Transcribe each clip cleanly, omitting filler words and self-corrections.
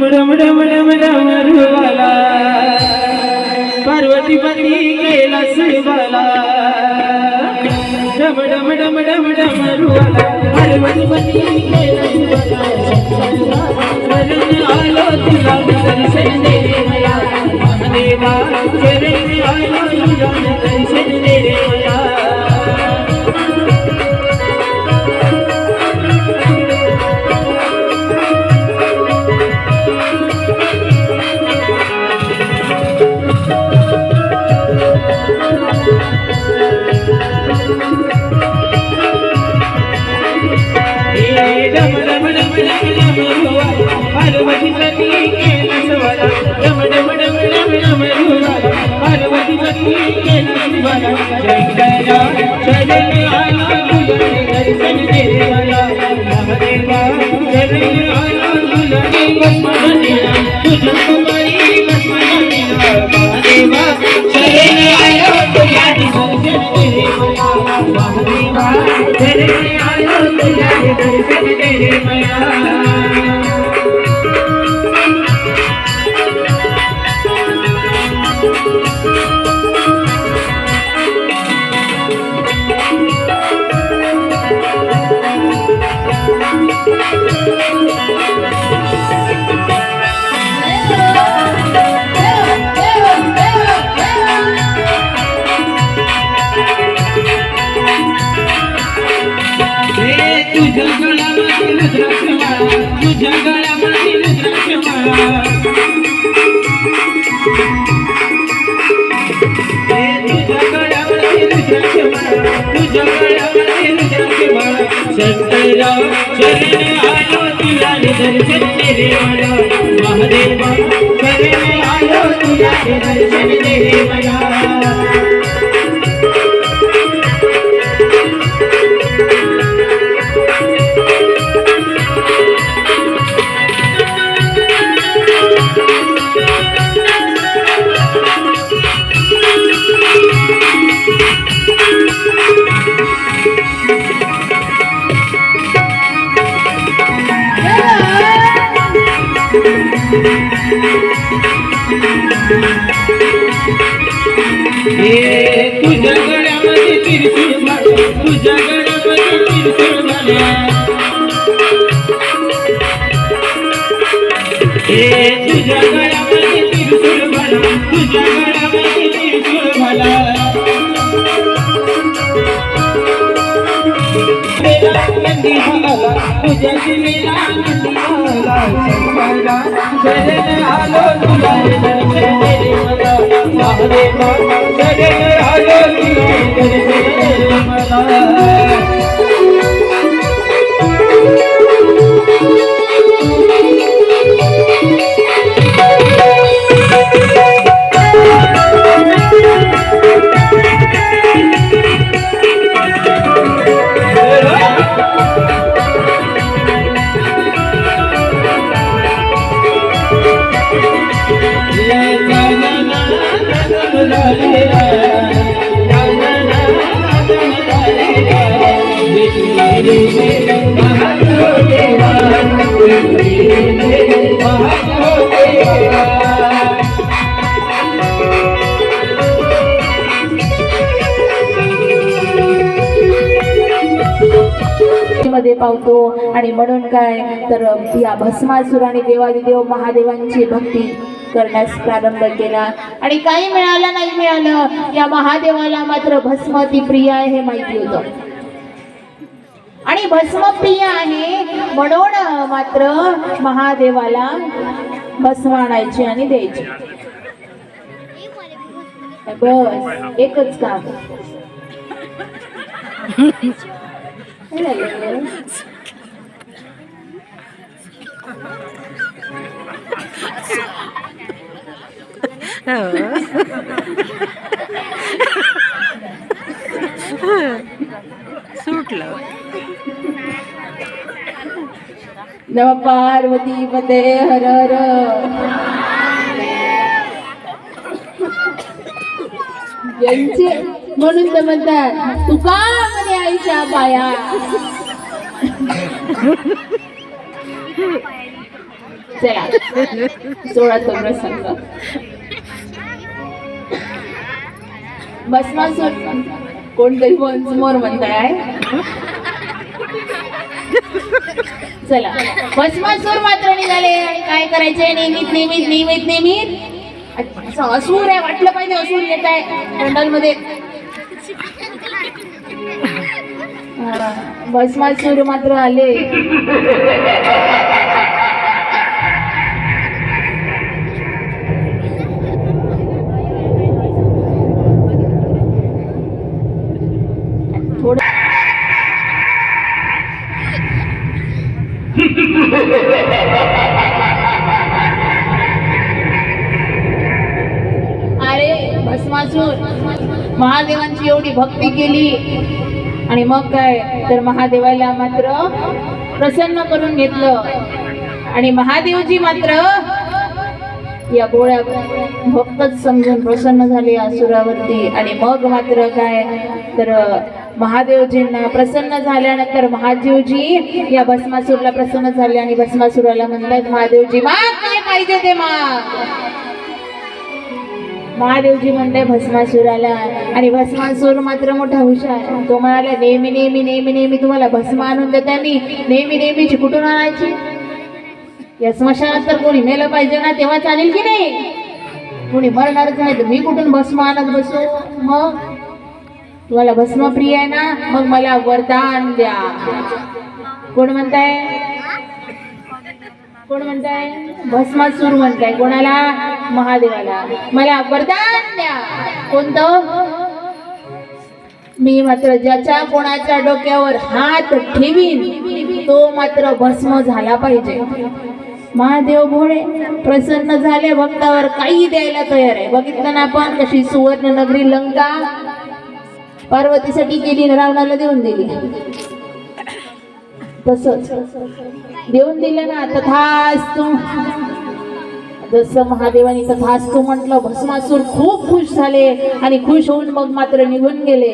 डम डम डम डम डमरुवाला पार्वती पती कैलास बाला डम डम डम डम डमरुवाला पार्वती पती कैलास बाला शरण आलो तुला दर्शन दे रे मला महादेवा शरण आलो तुला दर्शन दे रे मला पार्वती पती कैलास बाला डम डम डम डम डमरुवाला पार्वती पती कैलास बाला शंकरा शरण आलो तुला दर्शन दे रे मला महादेवा शरण आलो तुला भस्मनिला तुझ्या कुमारी भस्मनिला महादेवा शरण आलो तुला दर्शन दे रे मला महादेवा शरण आलो तुला दर्शन दे रे मला तुझ्या गळ्यामधील द्राक्षमाळा तुझ्या गळ्यामधील द्राक्षमाळा तुझ्या गळ्यामधील द्राक्षमाळा तुझ्या गळ्यामधील द्राक्षमाळा शंकरा शरण आलो तुला दर्शन दे रे मला महादेवा शरण आलो तुला दर्शन दे रे मला तुझ्या गळ्यामध्ये त्रिशूळ घाला तुझ्या गळ्यामध्ये त्रिशूळ घाला तुझ्या गळ्यामध्ये त्रिशूळ घाला तुझ्या गळ्यामध्ये त्रिशूळ घाला नंदी आला तुझ्या शिवेला नंदी आला शंकरा शरण आलो तुला दर्शन दे रे मला महादेवा शरण आलो तुला दर्शन दे रे मला मध्ये पावतो आणि म्हणून काय तर या भस्मासुराने देवादिदेव महादेवांची भक्ती करण्यास प्रारंभ केला आणि काही मिळालं नाही मिळालं या महादेवाला मात्र भस्म ती प्रिय आहे हे माहिती होतं आणि भस्म प्रिय आहे म्हणून मात्र महादेवाला भस्म आणायची आणि द्यायची बस एकच काम सुटलं नम पार्वती पते हर हर यांचे म्हणून तर म्हणतात तुका म्हणे आईच्या पाया चला सोळाचा प्रसंग. भस्मासूर कोणतरी मोर म्हणताय. चला भस्मासूर मात्र निघाले आणि काय करायचे नेहमीच नेहमीच नेहमीच नेहमीच असं असूर आहे वाटलं पाहिजे असूर येत आहे पंडाल मध्ये. भस्मासूर मात्र आले. थोडं अरे भस्मासूर महादेवांची एवढी भक्ती केली आणि मग काय तर महादेवाला मात्र प्रसन्न करून घेतलं आणि महादेवजी मात्र या गोळ्या भक्तच समजून प्रसन्न झाले असुरावरती. आणि मग मात्र काय तर महादेवजींना प्रसन्न झाल्यानंतर महादेवजी या भस्मासूरला प्रसन्न झाले आणि भस्मासुराला म्हणतात महादेवजी माग काय पाहिजे ते माग. महादेवजी म्हणताय भस्मासुराला आणि भस्मासूर मात्र मोठा हुशार. तो म्हणाला नेहमी नेहमी नेहमी नेहमी तुम्हाला भस्म आणून देता मी नेहमी नेहमीची कुठून आणायची. या स्मशानात तर कोणी मेलं पाहिजे ना तेव्हा चालेल की नाही. कोणी मरणारच नाही तर मी कुठून भस्म आणत बसू. मग तुम्हाला भस्म प्रिय आहे ना मग मला वरदान द्या. कोण म्हणताय कोण म्हणताय भस्मासूर म्हणताय कोणाला महादेवाला मला वरदान द्या. कोणतं मी मात्र ज्याच्या कोणाच्या डोक्यावर हात ठेवीन तो मात्र भस्म झाला पाहिजे. महादेव भोळे प्रसन्न झाले भक्तावर काही द्यायला तयार आहे. बघितलं ना आपण कशी सुवर्ण नगरी लंका पार्वतीसाठी केली रावणाला देऊन दिली. तसंच देऊन दिलं ना तथास्तु. जसं महादेवानी तथास्तु म्हटलं भस्मासूर खूप खुश झाले आणि खुश होऊन मग मात्र निघून गेले.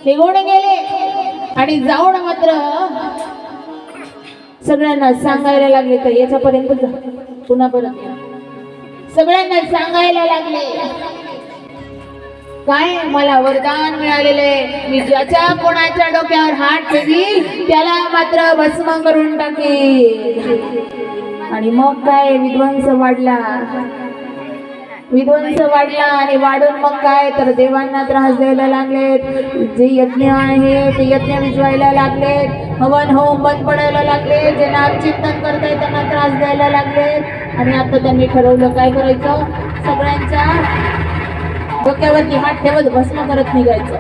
निघून गेले आणि जाऊन मात्र सगळ्यांना सांगायला लागले. तर याच्यापर्यंत पुन्हा परत सगळ्यांना सांगायला लागले काय मला वरदान मिळालेले मी ज्याच्या कोणाच्या डोक्यावर हात ठेवील त्याला मात्र भस्म करून टाकेल. आणि मग काय विध्वंस वाढला आणि वाढून मग काय तर देवांना त्रास द्यायला लागलेत. जे यज्ञ आहे ते यज्ञ विजवायला लागलेत. हवन होम बंद पडायला लागले. जे नामचिंतन करताय त्यांना त्रास द्यायला लागलेत. आणि आता त्यांनी ठरवलं काय करायचं सगळ्यांच्या डोक्यावरती हात ठेवत भस्म करत निघायचं.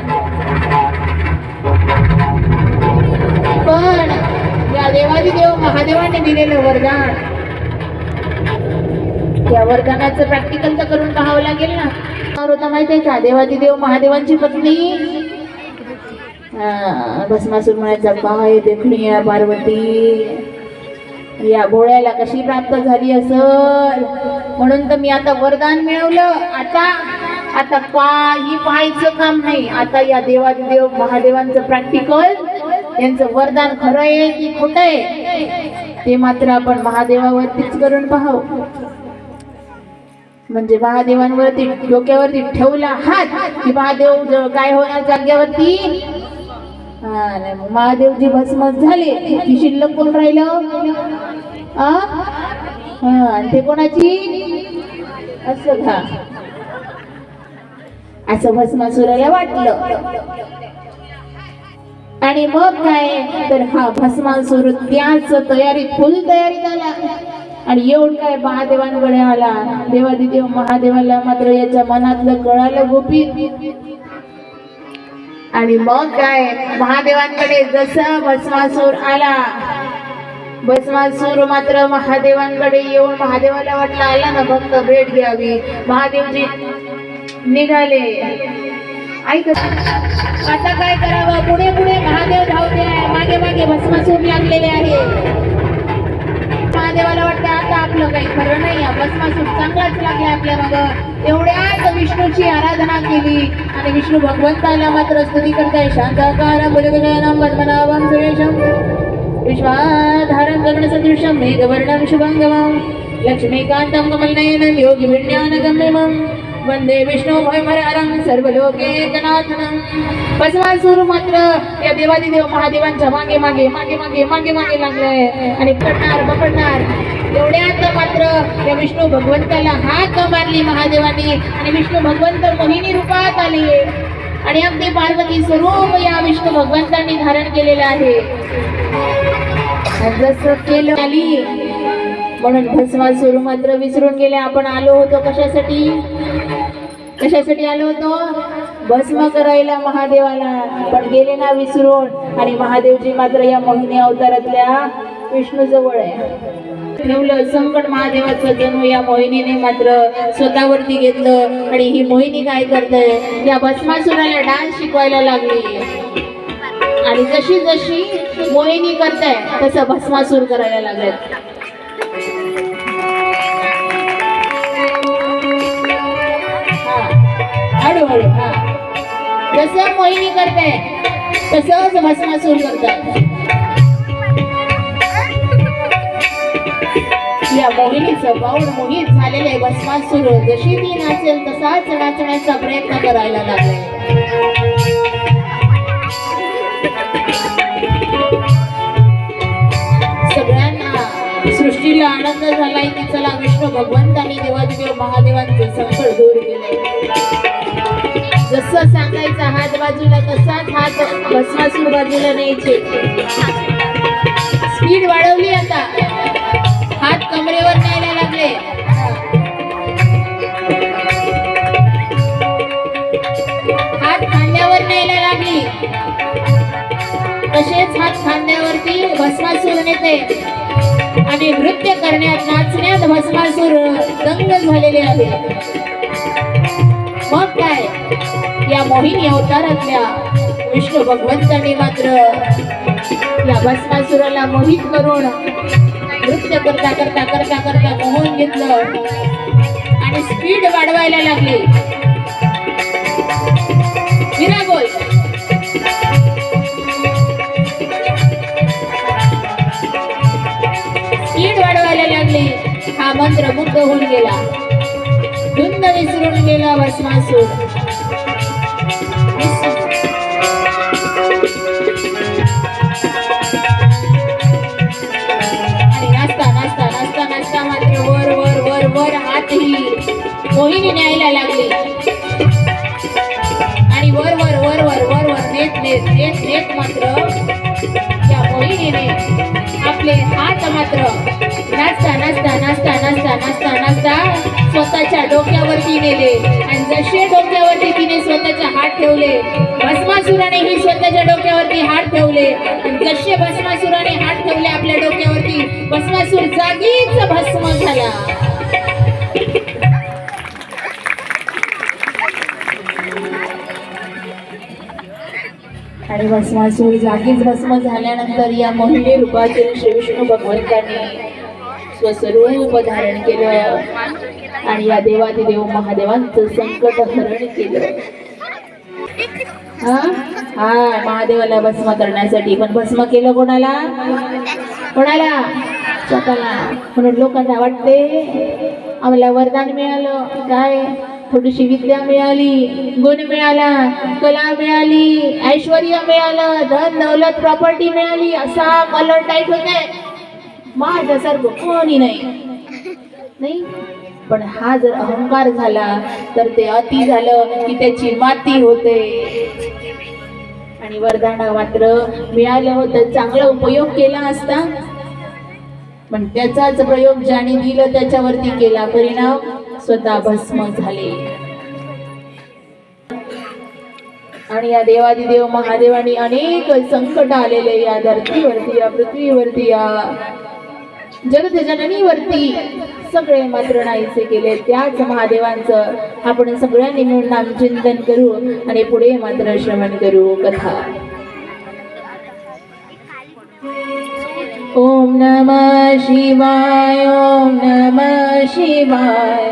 पण या देवादिदेव महादेवाने दिलेलं वरदान या वरदानाचं प्रॅक्टिकल तर करून पाहावं लागेल ना. होता माहितीये का देवादिदेव महादेवांची पत्नी भस्मासूर म्हणायचा काय देखणी पार्वती या भोळ्याला कशी प्राप्त झाली असल म्हणून तर मी आता वरदान मिळवलं. आता काही पाहायचं काम नाही. आता या देवादिदेव महादेवांचं प्रॅक्टिकल यांचं वरदान खरं आहे की खोटं आहे ते मात्र आपण महादेवावरतीच करून पाहावं. म्हणजे महादेवांवरती डोक्यावरती ठेवला हात की महादेव काय होणार जाग्यावरती. महादेवजी भस्म झाले की शिल्लक कोण राहिलं ते कोणाची असं का असं भस्मासुराला वाटलं. आणि मग काय तर हा भस्मासूर त्याच तयारीत फुल तयारीत आला आणि येऊन काय महादेवांकडे आला. देवादिदेव महादेवाला मात्र याच्या मनातलं कळालं गोपीत. आणि मग काय महादेवांकडे जसा भस्मासूर आला भस्मासूर मात्र महादेवांकडे येऊन महादेवाला वाटलं आला ना भक्त भेट घ्यावी. महादेवजी निघाले. ऐक आता काय करावं पुढे पुढे महादेव धावते आहे मागे मागे भस्मासूर लागलेले आहे. महादेवाला वाटतं आता आपलं काही खरं नाही भस्मासूर चांगलाच लागला आपल्या मागं. एवढ्याच विष्णूची आराधना केली आणि विष्णू भगवंताला मात्र स्तुती करताय. शांताकार भुजगशयनं पद्मनाभं सुरेशं विश्वाधारं गगनसदृशं मेघवर्णं शुभंगमं लक्ष्मीकान्तं कमलनयनं योगिविज्ञानगम्यमं वंदे विष्णु भयभरहरं सर्वलोकैकनाथनं. भस्मासूर मात्र या देवादिदेव महादेवांच्या मागे मागे मागे मागे मागे मागे लागले आणि पकडणार एवढ्यात मात्र या विष्णू भगवंताला हाक मारली महादेवांनी आणि विष्णू भगवंत मोहिनी रूपात आले आणि अगदी पार्वती स्वरूप या विष्णू भगवंतांनी धारण केलेलं आहे. जसं केलं आली म्हणून भस्मासूर मात्र विसरून गेले. आपण आलो होतो कशासाठी आलो होतो? भस्म करायला महादेवाला, पण गेले ना विसरून. आणि महादेवजी मात्र या मोहिनी अवतारातल्या विष्णू जवळ आहे. ठेवलं संकट महादेवाचं जणू या मोहिनीने मात्र स्वतःवरती घेतलं आणि ही मोहिनी काय करते, या भस्मासुराला डान्स शिकवायला लागली. आणि जशी जशी मोहिनी करते तसं भस्मासूर करायला लागले. हळूहळू हा जसं मोहिनी करते तसंच भस्मासूर करतात. या मोहिनीचं पाऊल मोहित झालेले भस्मासूर जशी ती नाचेल तसाच नाचण्याचा प्रयत्न करायला लागले. सगळ्यांना सृष्टीला आनंद झालाय की चला विष्णू भगवंतांनी देवादिदेव महादेवांचे संकट दूर केले. जसं सांगायचा हात बाजूला तसाच हात भस्मासूर बाजूला न्यायचे. स्पीड वाढवली आता, हात कमरेवर न्यायला लागले. हात खांद्यावर न्यायला लागली. तसेच हात खांद्यावरती भस्मासूर नेते आणि नृत्य करण्यात नाचण्यात भस्मासूर दंग झालेले आहे. मग काय, या मोहिनी अवतारातल्या विष्णू भगवंतांनी मात्र या भस्मासुराला मोहित करून नृत्य करता करता करता करता मोहून घेतलं आणि स्पीड वाढवायला लागले. विरागोल स्पीड वाढवायला लागले. हा मंत्र मुग्ध होऊन गेला. धुंद विसरून गेला भस्मासूर. आणि नाचता नाचता नाचता नाचता मात्र वर वर वर वर हातही मोहिनी न्यायला लागली. आणि वर वर वर वर वर वर नेत नेत नेत नेत मात्र या मोहिनीने आपले हात मात्र नाचता नाचता नाचता नाचता नाचता नाचता स्वतःच्या डोक्यावरती नेले. आणि जसे डोक्यावरती तिने स्वतःचे हात ठेवले, भस्मासुरानेही स्वतःच्या डोक्यावरती हात ठेवले. आणि जसे भस्मासुराने हात ठेवले आपल्या डोक्यावरती, भस्मासूर जागीच भस्म झाला. आणि भस्मासूर जागीच भस्म झाल्यानंतर या मोहिनी रूपातील श्री विष्णू भगवंतांनी स्वस्वरूप धारण केलं आणि या देवादिदेव महादेवांचं संकट हरण केलं. हा महादेवाला भस्म करण्यासाठी. पण भस्म केलं कोणाला? स्वतःला. म्हणून लोकांना वाटते आम्हाला वरदान मिळालं, काय थोडीशी विद्या मिळाली, गुण मिळाला, कला मिळाली, ऐश्वर्य मिळालं, धन दौलत प्रॉपर्टी मिळाली, असा कलर टाईप होते. माझ्यासारखं कोणी नाही. पण हा जर अहंकार झाला तर ते अति झालं की त्याची माती होते. आणि वरदान मात्र मिळालं होतं, चांगला उपयोग केला असता, पण त्याचाच प्रयोग ज्याने दिलं त्याच्यावरती केला, परिणाम स्वतः भस्म झाले. आणि या देवादिदेव महादेवानी अनेक संकट आलेले या धरतीवरती, या पृथ्वीवरती, या जगतजननीवरती सगळे मात्र नाहीसे केले. त्याच महादेवांचं आपण सगळ्यांनी मिळून नामचिंतन करू आणि पुढे मात्र श्रवण करू कथा. ओम नमः शिवाय, ओम नमः शिवाय,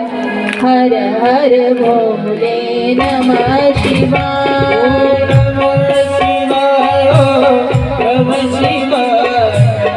हर हर भोले नमः शिवाय, नमः शिवाय, नमः शिवाय,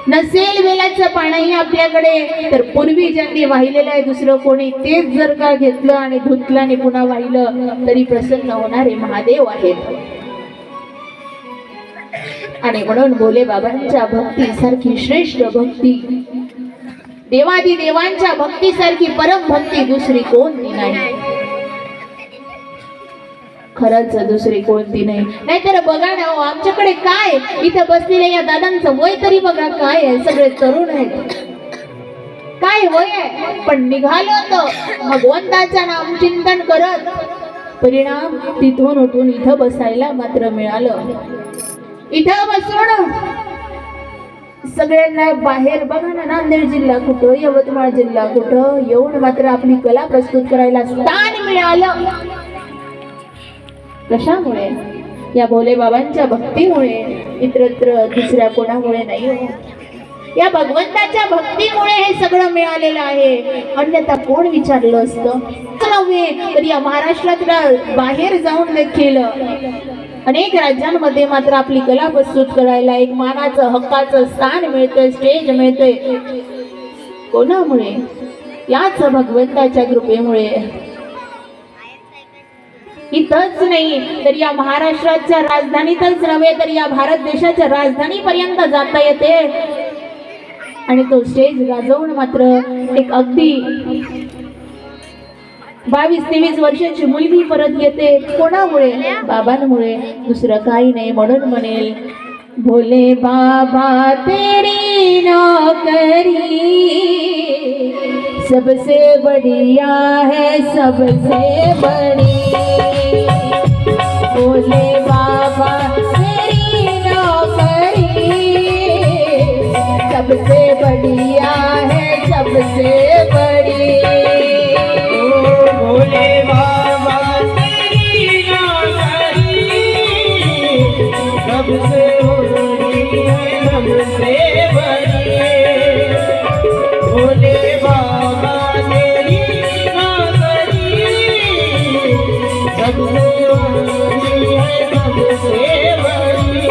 नसेल वेलाचं पाणीही आपल्याकडे तर पूर्वी ज्यांनी वाहिलेलं आहे दुसरं कोणी तेच जर का घेतलं आणि धुतलं आणि पुन्हा वाहिलं तरी प्रसन्न होणारे महादेव आहेत. आणि म्हणून भोले बाबांच्या भक्ती सारखी श्रेष्ठ भक्ती, देवादी देवांच्या भक्ती सारखी परम भक्ती दुसरी कोणती नाही. खरंच दुसरी कोणती नाही. नाहीतर बघा ना हो, आमच्याकडे काय इथं बसलेल्या या दादांचं वय तरी बघा काय आहे, सगळे तरुण आहेत, काय वय आहे, पण निघालो तर भगवंताचं नाम चिंतन करत. परिणाम तिथून उठून इथं बसायला मात्र मिळालं. इथं बसून सगळ्यांना बाहेर बघा ना, नांदेड जिल्हा कुठं, यवतमाळ जिल्हा कुठं, येऊन मात्र आपली कला प्रस्तुत करायला स्थान मिळालं. कशामुळे? या भोले बाबांच्या भक्तीमुळे, इतरत्र दुसऱ्या कोणामुळे नाही हो. या भगवंताच्या भक्तीमुळे हे सगळं मिळालेलं आहे. अन्यथा कोण विचारलं असतं? नव्हे तर या महाराष्ट्रातल्या बाहेर जाऊन देखील अनेक राज्यांमध्ये मात्र आपली कला प्रस्तुत करायला एक मानाचं हक्काचं स्थान मिळतंय, स्टेज मिळतंय. कोणामुळे? याच भगवंताच्या कृपेमुळे. इथंच नाही तर या महाराष्ट्राच्या राजधानीतच नव्हे तर या भारत देशाच्या राजधानीपर्यंत जाता येते. आणि तो स्टेज गाजवून मात्र एक अगदी 22-23 वर्षाची मुलगी परत येते. कोणामुळे? बाबांमुळे, दुसरं काही नाही. म्हणून म्हणेल भोले बाबा तेरी नौकरी सबसे बढ़िया है, सबसे बड़ी. भोले बाबा तेरी नौकरी सबसे बढ़िया है, सबसे बड़ी. भोले बाबा तेरी नौकरी सबसे बड़ी है, सबसे बड़ी. भोले बाबा तेरी नौकरी सबसे बड़ी है, सबसे बड़ी.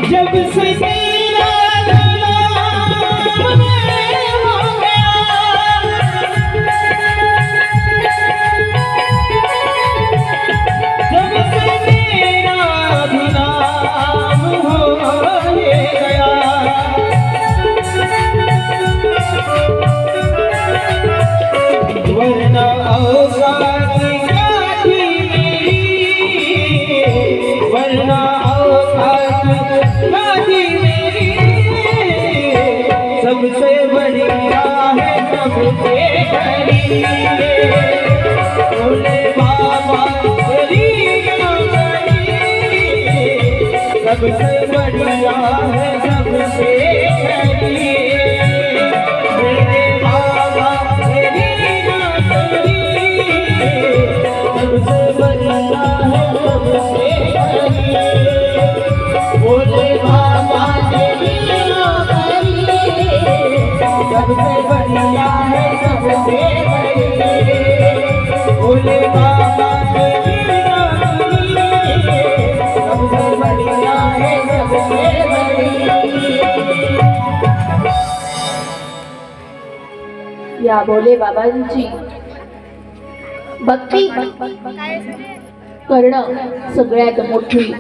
जब से तेरा नाम हो गया, जब से तेरा नाम हो गया, वरना औकात क्या थी मेरी, वरना सबसे बढ़िया है, सबसे बड़ी. भोले बाबा तेरी नौकरी सबसे बढ़िया है, सबसे बड़ी. भोले बाबा तेरी नौकरी सबसे बढ़िया है, सबसे बड़ी. भोले बाबा तेरी सबसे बढ़िया है, सबसे बड़ी. भोले बाबा तेरी नौकरी सबसे बढ़िया है, सबसे बड़ी. या भोले बाबांची भक्ती करणं सगळ्यात मोठी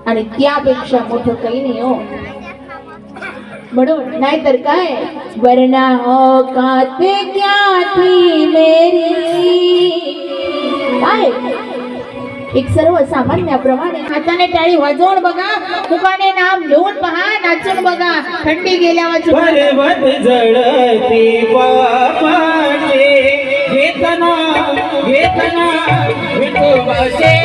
आणि त्यापेक्षा मोठं काही नाही हो. म्हणून नाहीतर काय, वरना औकात क्या थी मेरी. काय एक सर्वसामान्याप्रमाणे हाताने टाळी वाजवून बघा, मुखाने नाम घेऊन पहा, नाचून बघा, थंडी गेल्यावर पर्वत जळती पापाचे, घेतना घेतना विठोबाचे.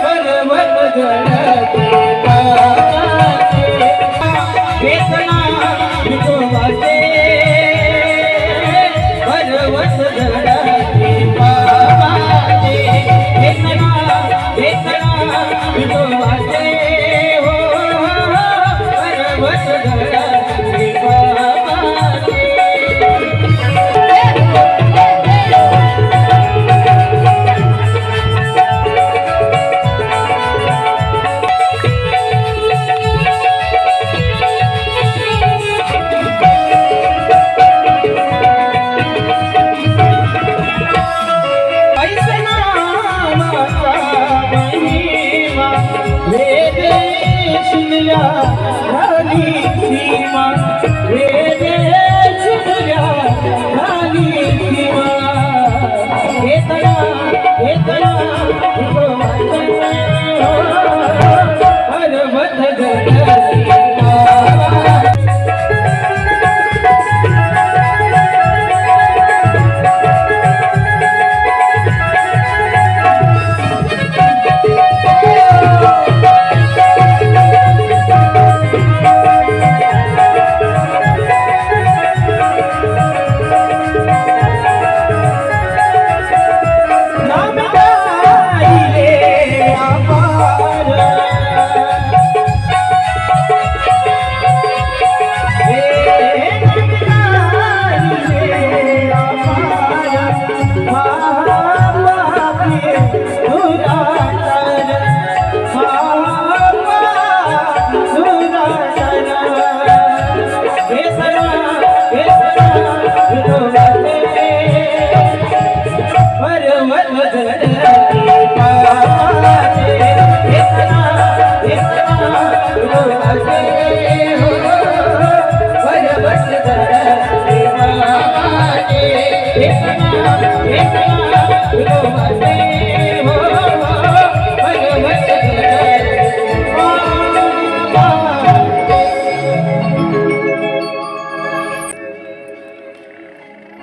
पर्वत जळती पापाचे, घेतना विठोबाचे. पर्वत जळती पापाचे,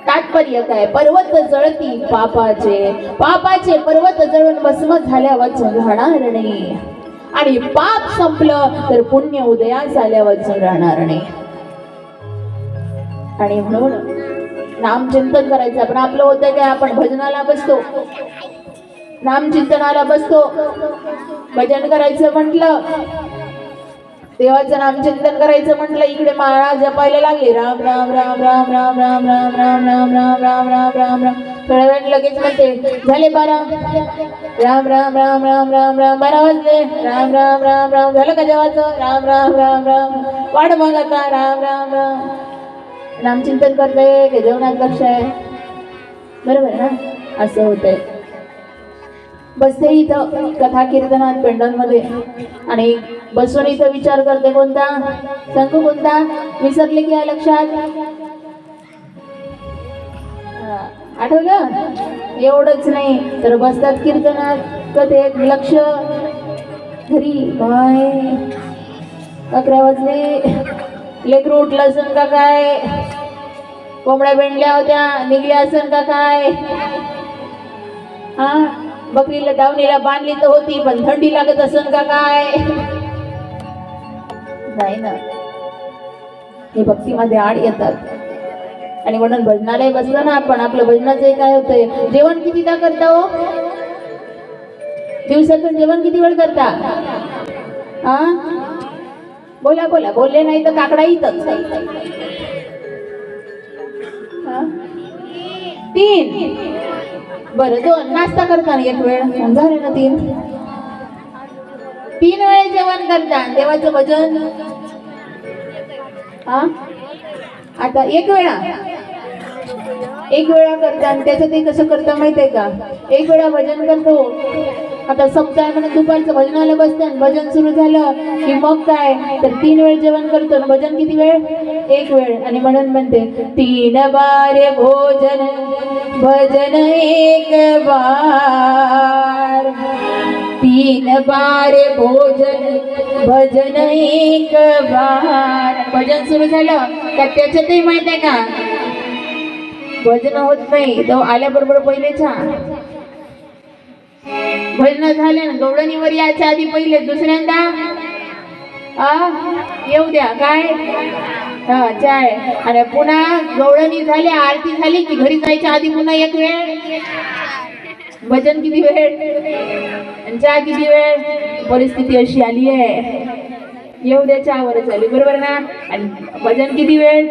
तात्पर्य काय? पर्वत जळती पापाचे, पापाचे पर्वत जळून भस्म झाल्यावर राहणार नाही, आणि पाप संपलं तर पुण्य उदयास आल्यावर राहणार नाही. आणि म्हणून नामचिंतन करायचं. आपण आपलं होतं काय? आपण भजनाला बसतो, नामचिंतनाला बसतो, भजन करायचं म्हटलं, देवाचं नामचिंतन करायचं म्हटलं, इकडे माळा जपायला लागले, राम राम राम राम राम राम राम राम राम राम राम राम राम राम. थोड्या वेळ लगेच म्हणते झाले 12, राम राम राम राम राम राम. 12 वाजले, राम राम राम राम. झालं का जेवायचं? राम राम राम राम. वाढ मग आता, राम राम राम. नामचिंतन करतोय की जेवणात लक्ष आहे? बरोबर ना? असं होतंय. बसते इथं कथा कीर्तनात पेंडॉलमध्ये, आणि बसून इथं विचार करते कोणता सांगू, कोणता विसरले की लक्षात आठवलं? एवढंच नाही तर बसतात कीर्तनात कथेत लक्ष, घरी बाय 11 वाजले, लेकरू उठलं असन का काय, कोंबड्या बेंडल्या होत्या निघल्या असन का काय, हा बकरीला दावणीला बांधली तर होती पण थंडी लागत असन का काय, नाही ना. हे भक्तीमध्ये आड येतात. आणि म्हणून भजनालय बसलं ना आपण, आपलं भजनाचं काय होतंय? जेवण कितीदा करता हो? दिवसातून जेवण किती वेळ करता? हा बोला बोला, बोलले नाही तर काकडा इथंच. 3 बरं 2 नाश्ता करता 1 वेळ, झाले ना 3 वेळ जेवण करता. देवाचं भजन हा आता 1 वेळा करता. आणि त्याचं ते कसं करता माहित आहे का? 1 वेळा भजन करतो, आता सप्ताह म्हणून दुपारचं भजनाला बसतं, भजन सुरू झालं की मग काय तर 3 वेळ जेवण करतो. भजन किती वेळ? 1 वेळ. आणि म्हणून म्हणते 3 बार भोजन भजन 1 बार, 3 बार भोजन भजन 1 बार. भजन सुरू झालं का त्याच्यातही माहित आहे का भजन होत नाही तो आल्याबरोबर पहिले चहा. भजन झाले ना गवळणीवर यायच्या आधी पहिले दुसऱ्यांदा येऊ द्या काय चाय. आणि पुन्हा गवळणी झाली आरती झाली की घरी जायच्या आधी पुन्हा 1 वेळ. भजन किती वेळ आणि चहा किती वेळ? परिस्थिती अशी आली आहे येऊ द्या चहावर झाली, बरोबर ना? आणि भजन किती वेळ?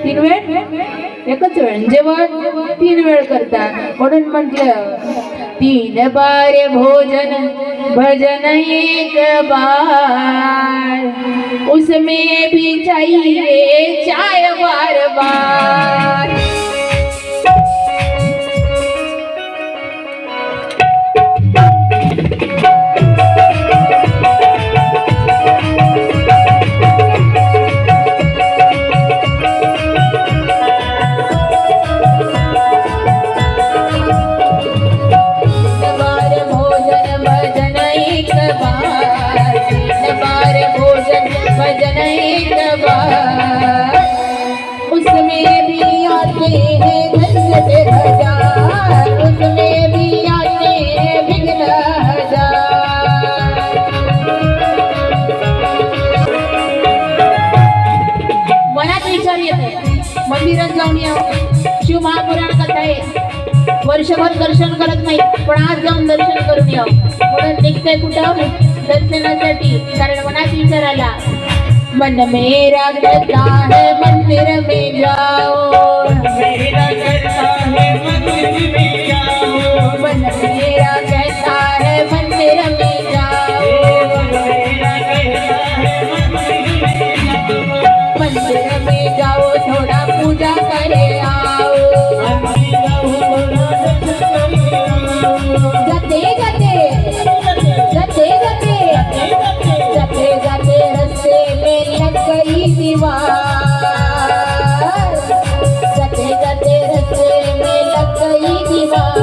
3 वेळ, 1च वेळ. जेवण 3 वेळ करता. म्हणून म्हटलं 3 बार भोजन भजन 1 बार, उसमें भी चाहिए चाय बार बार. भजन 1 बार, उसमें भी आते हैं धन्य से हजार, उसमें भी आते हैं विघ्न हजार. मनात विचार येतो मंदिरात जाऊन या, शिव महापुराण कथा आहे, वर्षभर दर्शन करत नाही पण आज जाऊन दर्शन करून या. म्हणून निघतंय कुठं? दर्शनासाठी. कारण मनात विचार आला मन मेरा कहता है मंदिर में जाओ, मेरा कहता है मंदिर में जाओ, मन मेरा कहता है मंदिर में जाओ, मेरा कहता है मंदिर में जाओ, थोड़ा पूजा करे आओ, जाते जाते जाते जाते जाते जाते रस्ते में लग गई दीवार जाते जाते रस्ते में लग गई दीवार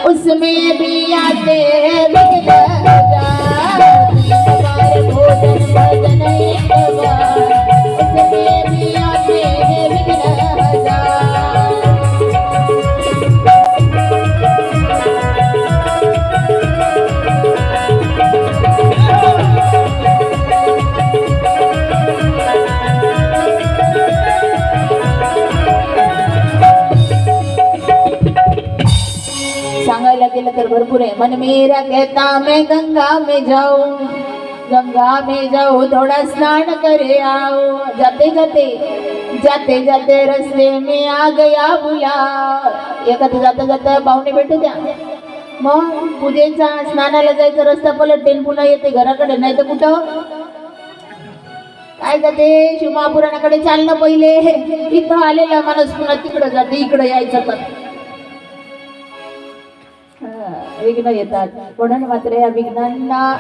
उसमें भी आते हैं विघ्न हजार भोजन भजन एक बार उसमें भी आते हैं विघ्न हजार सांगायला गेलं तर भरपूर आहे मन मेरा कहता मैं गंगा में जाऊं थोड़ा स्नान करे आओ जाते जाते जाते जाते रस्ते में आ गया बुला एखादं जाता जाता पाहुणे भेटू द्या मग पूजेचा स्नानाला जायचा रस्ता पलटेल पुन्हा येते घराकडे नाही तर कुठं काय जाते शिवमहापुराणाकडे चालणं पहिले इथं आलेला माणूस पुन्हा तिकडं जाते इकडं यायचं तर विघ्न येतात म्हणून मात्र या विघ्नांना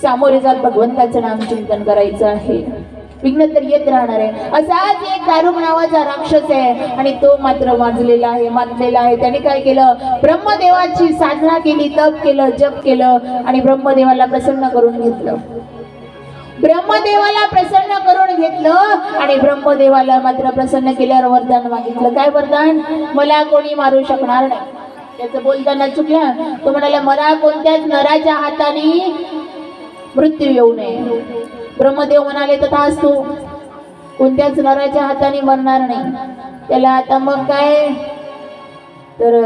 सामोरे जात भगवंताचं नाम चिंतन करायचं आहे विघ्न तर येत राहणार आहे असाच एक दारुक नावाचा राक्षस आहे आणि तो मात्र माजलेला आहे मानलेला आहे त्याने काय केलं ब्रह्मदेवाची साधना केली तप केलं जप केलं आणि ब्रह्मदेवाला प्रसन्न करून घेतलं ब्रह्मदेवाला प्रसन्न करून घेतलं आणि ब्रह्मदेवाला मात्र प्रसन्न केल्यावर वरदान मागितलं काय वरदान मला कोणी मारू शकणार नाही त्याचं बोलताना चुकलं तो म्हणाला मला कोणत्याच नराच्या हाताने मृत्यू येऊ नये ब्रह्मदेव म्हणाले तथाच तू कोणत्याच नराच्या हाताने मरणार नाही त्याला आता मग काय तर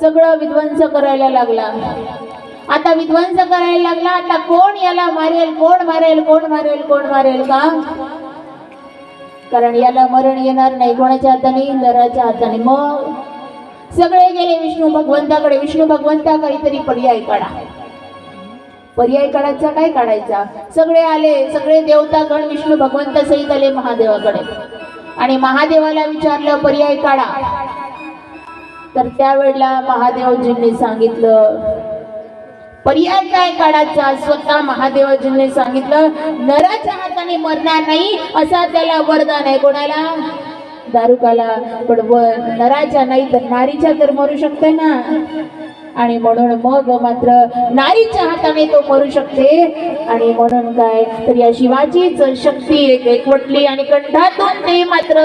सगळं विध्वंस करायला लागला आता विध्वंस करायला लागला आता कोण याला मारेल कोण मारेल कोण मारेल कोण मारेल का कारण याला मरण येणार नाही कोणाच्या हाताने नराच्या हाताने मग सगळे गेले विष्णू भगवंताकडे विष्णू भगवंता काहीतरी पर्याय काढा पर्याय काढायचा काय काढायचा सगळे आले सगळे देवतागण विष्णू भगवंता सहित आले महादेवाकडे आणि महादेवाला विचारलं पर्याय काढा तर त्यावेळेला महादेवजींनी सांगितलं पर्याय काय काढायचा स्वतः महादेवजींनी सांगितलं नराच्या हाताने मरणार नाही असा त्याला वरदान आहे कोणाला दारुकाला पण नराच्या नाही तर नारीच्या तर मरू शकते ना आणि म्हणून मग मात्र नारीच्या हाताने तो मरू शकते आणि म्हणून काय तर या शिवाचीच शक्ती एकवटली आणि कंठातून ते मात्र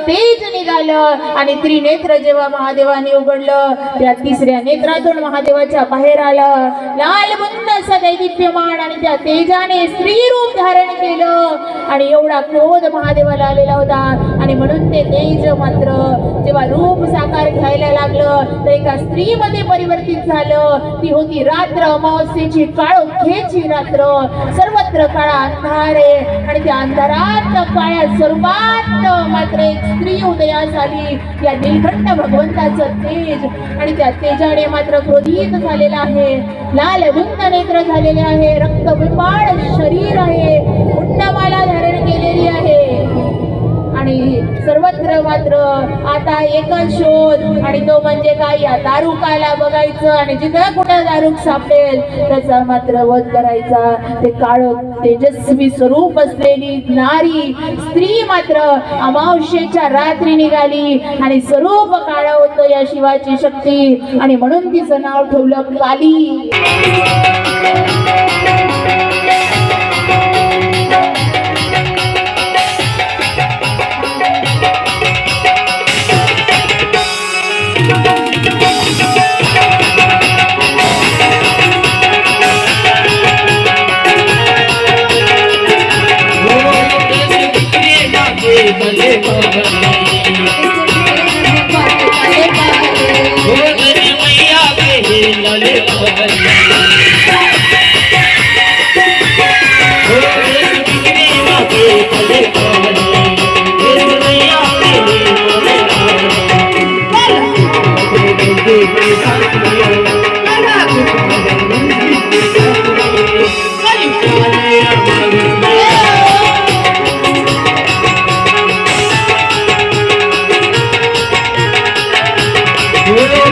तेज निघालं आणि त्रिनेत्र जेव्हा महादेवाने उघडलं त्या तिसऱ्या नेत्रातून महादेवाच्या बाहेर आलं लाल बुंद असा दैदिप्यमान आणि त्या तेजाने स्त्री रूप धारण केलं आणि एवढा क्रोध महादेवाला आलेला होता आणि म्हणून ते तेज मात्र जेव्हा रूप साकार घ्यायला लागलं तर एका स्त्रीमध्ये परिवर्तित झालं ती होती रात्र अमावस्येची काळोखेची रात्र सर्वत्र काळा अंधार आहे आणि त्या अंधारात काळ्या स्वरूपात मात्र एक स्त्री उदयास आली या नीलकंठ भगवंताचं तेज आणि त्या तेजाने मात्र क्रोधित झालेला आहे लाल बुंद नेत्र झालेले आहे रक्तबिंबाळ शरीर आहे मुंडमाला धारण केलेली आहे आणि सर्वत्र मात्र आता एकच शोध आणि तो म्हणजे काय या दारुकाला बघायचं आणि जिथं कुठं दारूक सापडेल त्याचा मात्र वध करायचा ते काळ तेजस्वी स्वरूप असलेली नारी स्त्री मात्र अमावस्येच्या रात्री निघाली आणि स्वरूप काळ होतं या शिवाची शक्ती आणि म्हणून तिचं नाव ठेवलं काली Oh,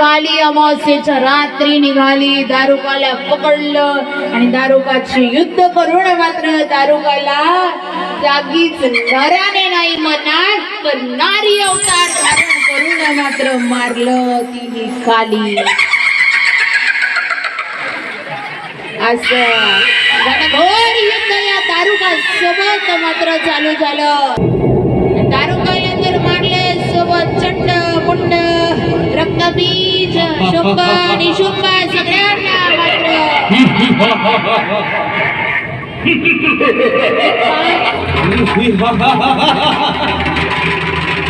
काली अमावस्येच्या रात्री निघाली, दारुकाला पकडलं आणि दारुकाची युद्ध करून मात्र दारुकाला जागीच नराने नाही मनात तर नारी अवतार धारण करून मात्र मारलं तिने काली. असं घनघोर युद्ध या दारुका सोबत मात्र चालू झालं. दारुकाला तर मारले सोबत चंड मुंड रक्तबीज शुंभ आणि शुंभ सगळ्यांना मात्र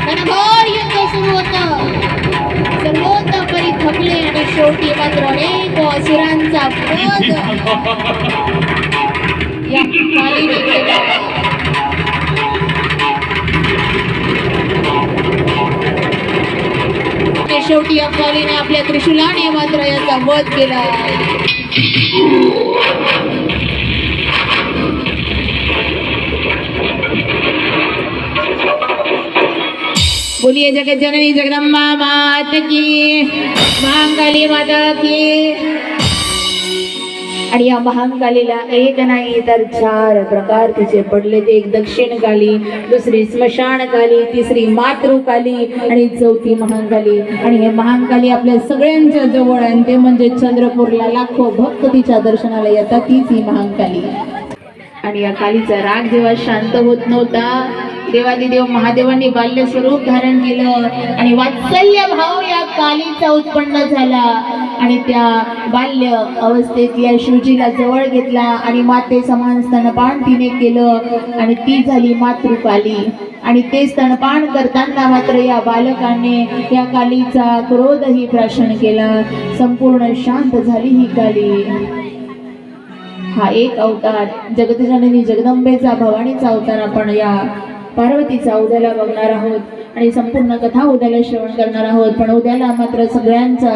घनघोर युद्ध सुरू होतं. शेवटी मात्र अनेक असुरांचा वध या कालीने केला. शेवटी या कालीने आपल्या त्रिशूलाने मात्र याचा वध केला. बोलिए जगत जननी जगदम्बा माता की, महाकाली माता की. आणि या महाकालीला एक नाही तर 4 प्रकार तिचे पडले. ते एक दक्षिण काली, दुसरी स्मशान काली, तिसरी मातृकाली आणि चौथी महाकाली. आणि हे महाकाली आपल्या सगळ्यांच्या जवळ आहे, ते म्हणजे चंद्रपूरला लाखो भक्त तिच्या दर्शनाला येतात, तीच ही महाकाली. आणि या कालीचा राग जेव्हा शांत होत नव्हता, देवादिदेव महादेवांनी बाल्य स्वरूप धारण केलं आणि वात्सल्य भाव या कालीचा उत्पन्न झाला. आणि त्या बाल्य अवस्थेत या शिवजीला जवळ घेतला आणि माते समान स्तनपान तिने केलं आणि ती झाली मातृकाली. आणि ते स्तनपान करताना मात्र या बालकाने या कालीचा क्रोधही प्राशन केला. संपूर्ण शांत झाली ही काली. हा एक अवतार जगतजननी जगदंबेचा भवानीचा अवतार आपण या पार्वतीचा उद्याला बघणार आहोत आणि संपूर्ण कथा उद्याला श्रवण करणार आहोत. पण उद्याला मात्र सगळ्यांचा